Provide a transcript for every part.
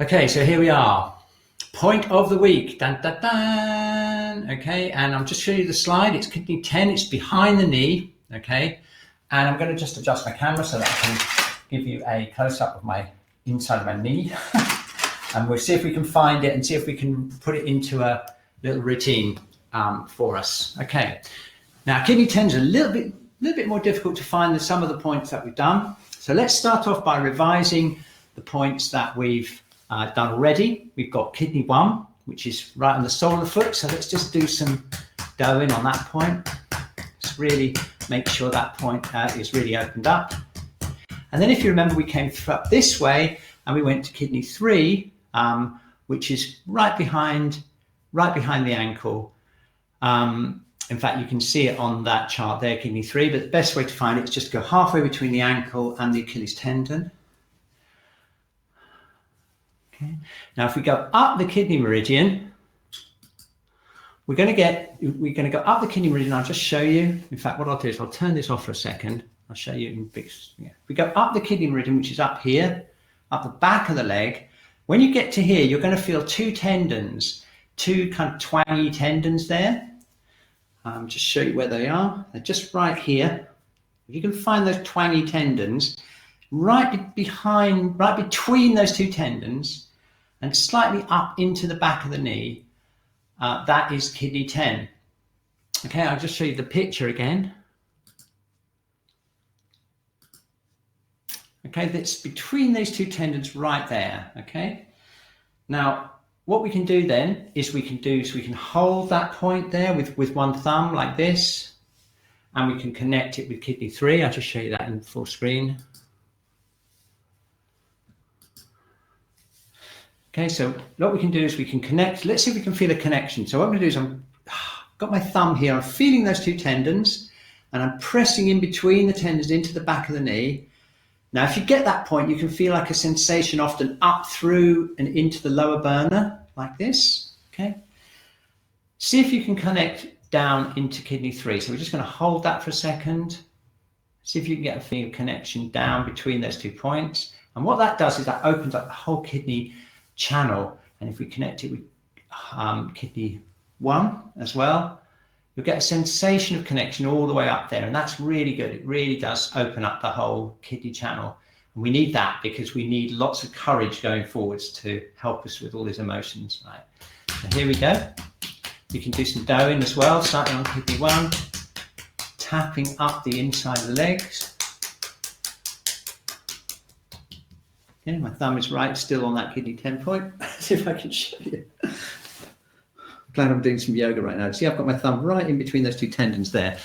Okay, so here we are. Point of the week. Dun, dun, dun. Okay, and I'm just showing you the slide. It's kidney 10. It's behind the knee. Okay, and I'm going to just adjust my camera so that I can give you a close-up of my inside of my knee. And we'll see if we can find it and see if we can put it into a little routine for us. Okay, now kidney 10 is a little bit more difficult to find than some of the points that we've done. So let's start off by revising the points that we've done already. We've got kidney 1, which is right on the sole of the foot. So let's just do some doing on that point. Just really make sure that point is really opened up. And then if you remember, we came up this way and we went to kidney 3, which is right behind the ankle. In fact, you can see it on that chart there, kidney 3, but the best way to find it is just go halfway between the ankle and the Achilles tendon. Okay. Now, if we go up the kidney meridian, we're going to go up the kidney meridian. I'll just show you. In fact, what I'll do is I'll turn this off for a second. I'll show you in big. Yeah. We go up the kidney meridian, which is up here, up the back of the leg. When you get to here, you're going to feel two tendons, two kind of twangy tendons there. Just show you where they are. They're just right here. If you can find those twangy tendons, right between those two tendons and slightly up into the back of the knee, that is kidney 10. Okay, I'll just show you the picture again. Okay, that's between those two tendons right there. Okay, now what we can do then is we can hold that point there with one thumb like this, and we can connect it with kidney 3. I'll just show you that in full screen. Okay, so what we can do is we can connect. Let's see if we can feel a connection. So what I'm going to do is I've got my thumb here. I'm feeling those two tendons, and I'm pressing in between the tendons into the back of the knee. Now, if you get that point, you can feel like a sensation often up through and into the lower burner, like this, okay? See if you can connect down into kidney 3. So we're just going to hold that for a second. See if you can get a feeling of connection down between those 2 points. And what that does is that opens up the whole kidney channel. And if we connect it with kidney 1 as well, you'll get a sensation of connection all the way up there, and that's really good. It really does open up the whole kidney channel. And we need that because we need lots of courage going forwards to help us with all these emotions. Right. So here we go. You can do some doing as well, starting on kidney 1, tapping up the inside of the legs. Okay, my thumb is right still on that kidney 10 point. See if I can show you. Glad I'm doing some yoga right now. See, I've got my thumb right in between those two tendons there.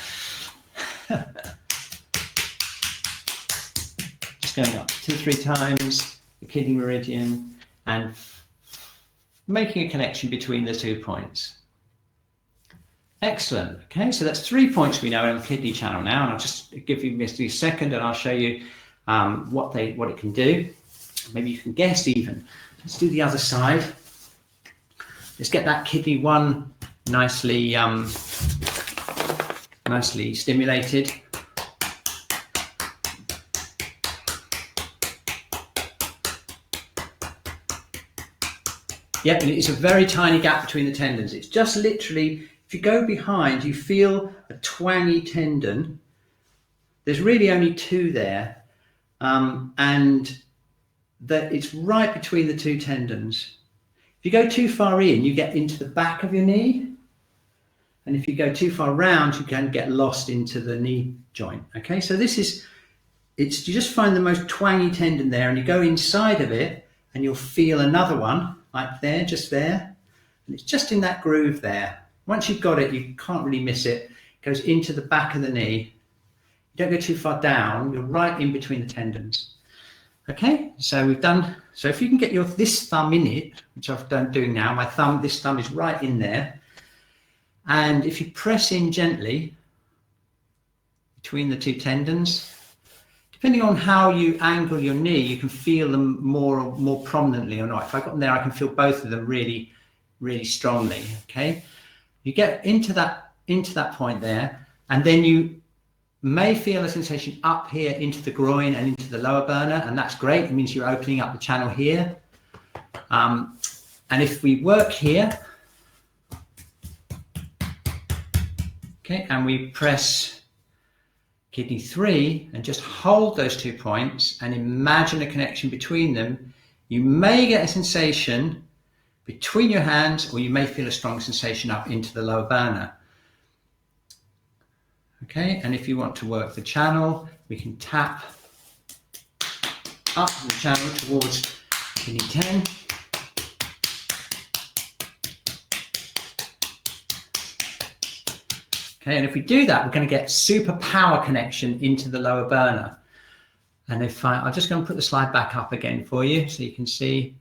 Just going up 2-3 times the kidney meridian and making a connection between the 2 points. Excellent. Okay, so that's 3 points we know on the kidney channel now, and I'll just give you a second and I'll show you what it can do. Maybe you can guess even. Let's do the other side. Let's get that kidney 1 nicely stimulated. Yep, and it's a very tiny gap between the tendons. It's just literally, if you go behind, you feel a twangy tendon. There's really only 2 there, and that it's right between the 2 tendons. If you go too far in, you get into the back of your knee. And if you go too far round, you can get lost into the knee joint. Okay, so you just find the most twangy tendon there and you go inside of it and you'll feel another one like there, just there. And it's just in that groove there. Once you've got it, you can't really miss it. It goes into the back of the knee. You don't go too far down, you're right in between the tendons. Okay, so we've done, so if you can get this thumb in it, which I've done doing now, this thumb is right in there. And if you press in gently between the 2 tendons, depending on how you angle your knee, you can feel them more prominently or not. If I got them there, I can feel both of them really, really strongly, okay? You get into that point there, and then you may feel a sensation up here into the groin and into the lower burner, and that's great. It means you're opening up the channel here. And if we work here, okay, and we press kidney 3 and just hold those 2 points and imagine a connection between them, you may get a sensation between your hands, or you may feel a strong sensation up into the lower burner. Okay, and if you want to work the channel, we can tap up the channel towards kidney 10. Okay, and if we do that, we're going to get super power connection into the lower burner. And if I'm just going to put the slide back up again for you so you can see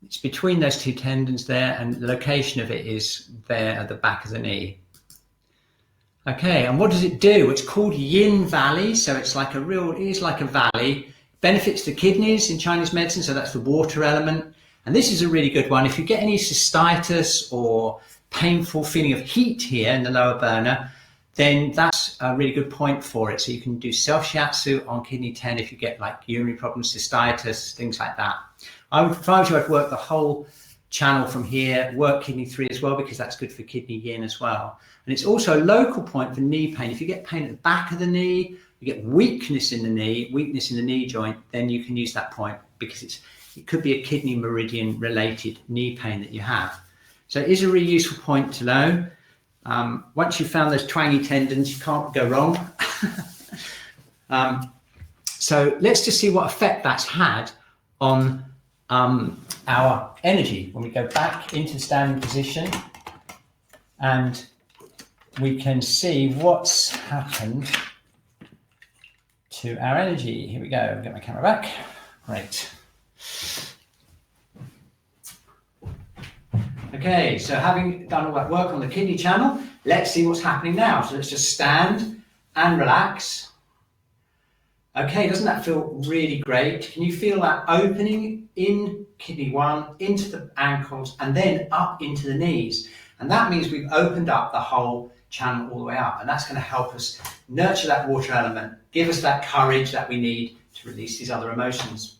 it's between those 2 tendons there, and the location of it is there at the back of the knee. Okay, and what does it do? It's called yin valley, so it's like it is like a valley. Benefits the kidneys in Chinese medicine, so that's the water element. And this is a really good one. If you get any cystitis or painful feeling of heat here in the lower burner, then that's a really good point for it. So you can do self-shiatsu on kidney 10 if you get like urinary problems, cystitis, things like that. I would advise you, I'd work the whole channel from here, work kidney 3 as well, because that's good for kidney yin as well. And it's also a local point for knee pain. If you get pain at the back of the knee, you get weakness in the knee joint, then you can use that point, because it could be a kidney meridian related knee pain that you have. So it is a really useful point to know. Once you've found those twangy tendons, you can't go wrong. So let's just see what effect that's had on our energy. When we go back into standing position, and we can see what's happened to our energy. Here we go. I'll get my camera back. Great. Okay, so having done all that work on the kidney channel, let's see what's happening now. So let's just stand and relax. Okay, doesn't that feel really great? Can you feel that opening in kidney 1, into the ankles, and then up into the knees? And that means we've opened up the whole channel all the way up, and that's going to help us nurture that water element, give us that courage that we need to release these other emotions.